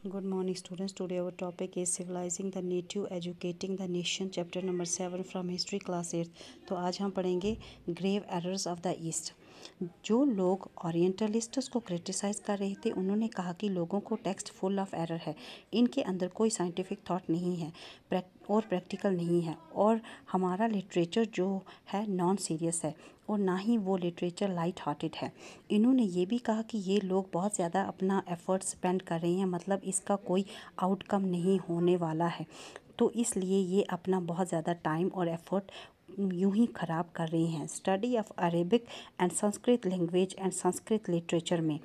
Good morning, students. Today our topic is civilizing the native, educating the nation, chapter number 7 from history class 8. तो आज हम पढ़ेंगे grave errors of the east. जो लोग ओरिएंटलिस्ट्स को criticise कर रहे थे उन्होंने कहा कि लोगों को टेक्स्ट फुल ऑफ एरर है, इनके अंदर कोई साइंटिफिक थॉट नहीं है और प्रैक्टिकल नहीं है, और हमारा लिटरेचर जो है नॉन सीरियस है और ना ही वो लिटरेचर लाइट हार्टेड है। इन्होंने ये भी कहा कि ये लोग बहुत ज़्यादा अपना एफ़र्ट स्पेंड कर रहे हैं, मतलब इसका कोई आउटकम नहीं होने वाला है, तो इसलिए ये अपना बहुत ज़्यादा टाइम और एफ़र्ट यूं ही ख़राब कर रही हैं study of Arabic and Sanskrit language and Sanskrit literature में।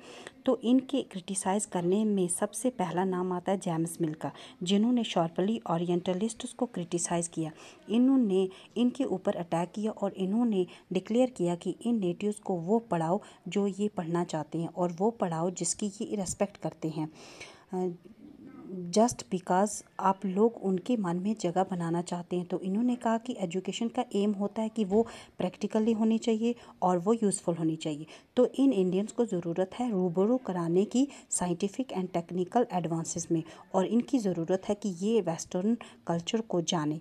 तो इनके क्रिटिसाइज़ करने में सबसे पहला नाम आता है जेम्स मिल का, जिन्होंने शार्पली ओरिएंटलिस्ट्स को क्रिटिसाइज़ किया। इन्होंने इनके ऊपर अटैक किया और इन्होंने डिक्लेयर किया कि इन नेटिव्स को वो पढ़ाओ जो ये पढ़ना चाहते हैं, और वो पढ़ाओ जिसकी ये रिस्पेक्ट करते हैं, जस्ट बिकॉज आप लोग उनके मन में जगह बनाना चाहते हैं। तो इन्होंने कहा कि एजुकेशन का एम होता है कि वो प्रैक्टिकली होनी चाहिए और वो यूज़फुल होनी चाहिए। तो इन इंडियंस को ज़रूरत है रूबरू कराने की साइंटिफिक एंड टेक्निकल एडवांसेस में, और इनकी ज़रूरत है कि ये वेस्टर्न कल्चर को जाने।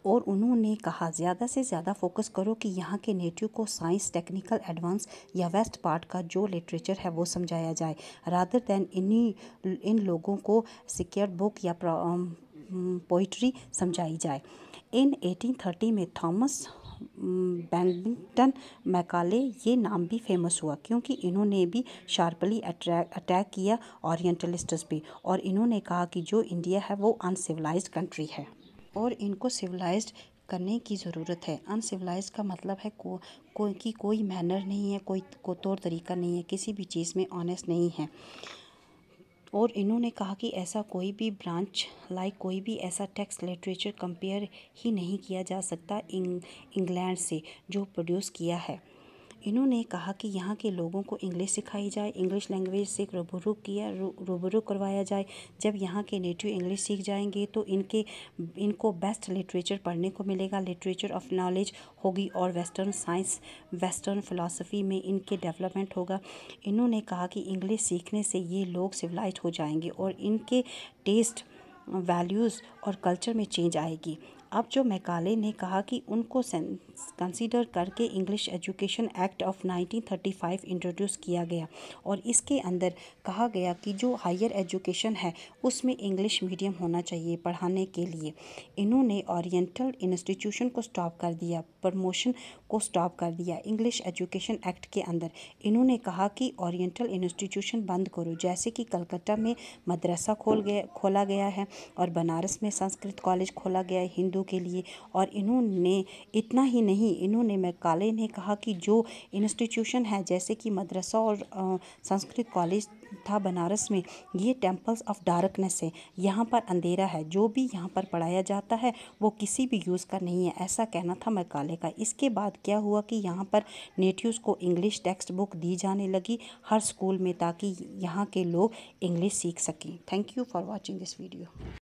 और उन्होंने कहा ज़्यादा से ज़्यादा फोकस करो कि यहाँ के नेटिव को साइंस, टेक्निकल एडवांस या वेस्ट पार्ट का जो लिटरेचर है वो समझाया जाए, रादर दैन इन लोगों को सिक्योर बुक या पोइट्री समझाई जाए। इन 1830 में थॉमस बेनिंगटन मैकाले ये नाम भी फेमस हुआ, क्योंकि इन्होंने भी शार्पली अटैक किया ओरिएंटलिस्ट्स पे, और इन्होंने कहा कि जो इंडिया है वो अनसिविलाइज्ड कंट्री है और इनको सिविलाइज्ड करने की ज़रूरत है। अनसिविलाइज्ड का मतलब है कोई मैनर नहीं है, कोई तौर तरीका नहीं है, किसी भी चीज़ में ऑनेस्ट नहीं है। और इन्होंने कहा कि ऐसा कोई भी ब्रांच कोई भी ऐसा टेक्स्ट लिटरेचर कंपेयर ही नहीं किया जा सकता इंग्लैंड से जो प्रोड्यूस किया है। इन्होंने कहा कि यहाँ के लोगों को इंग्लिश सिखाई जाए, इंग्लिश लैंग्वेज से रूबरू करवाया जाए। जब यहाँ के नेटिव इंग्लिश सीख जाएंगे तो इनको बेस्ट लिटरेचर पढ़ने को मिलेगा, लिटरेचर ऑफ नॉलेज होगी, और वेस्टर्न साइंस, वेस्टर्न फ़िलासफ़ी में इनके डेवलपमेंट होगा। इन्होंने कहा कि इंग्लिश सीखने से ये लोग सिविलाइज्ड हो जाएंगे और इनके टेस्ट, वैल्यूज़ और कल्चर में चेंज आएगी। अब जो मैकाले ने कहा कि उनको कंसीडर करके English education act of 1935 introduce किया गया, और इसके अंदर कहा गया कि जो हायर एजुकेशन है उसमें इंग्लिश मीडियम होना चाहिए पढ़ाने के लिए। इन्होंने ओरिएंटल इंस्टीट्यूशन को स्टॉप कर दिया, प्रमोशन को स्टॉप कर दिया इंग्लिश एजुकेशन एक्ट के अंदर। इन्होंने कहा कि ओरिएंटल इंस्टीट्यूशन बंद करो, जैसे कि कलकत्ता में मदरसा खोला गया है और बनारस में संस्कृत कॉलेज खोला गया है हिंदू के लिए। और इन्होंने इतना ही नहीं, इन्होंने मैकाले ने कहा कि जो इंस्टीट्यूशन है जैसे कि मदरसा और संस्कृत कॉलेज था बनारस में, ये टेम्पल्स ऑफ डार्कनेस है, यहाँ पर अंधेरा है, जो भी यहाँ पर पढ़ाया जाता है वो किसी भी यूज़ का नहीं है, ऐसा कहना था मैकाले का। इसके बाद क्या हुआ कि यहाँ पर नेटिव्स को इंग्लिश टेक्स्ट बुक दी जाने लगी हर स्कूल में, ताकि यहाँ के लोग इंग्लिश सीख सकें। Thank you for watching this video.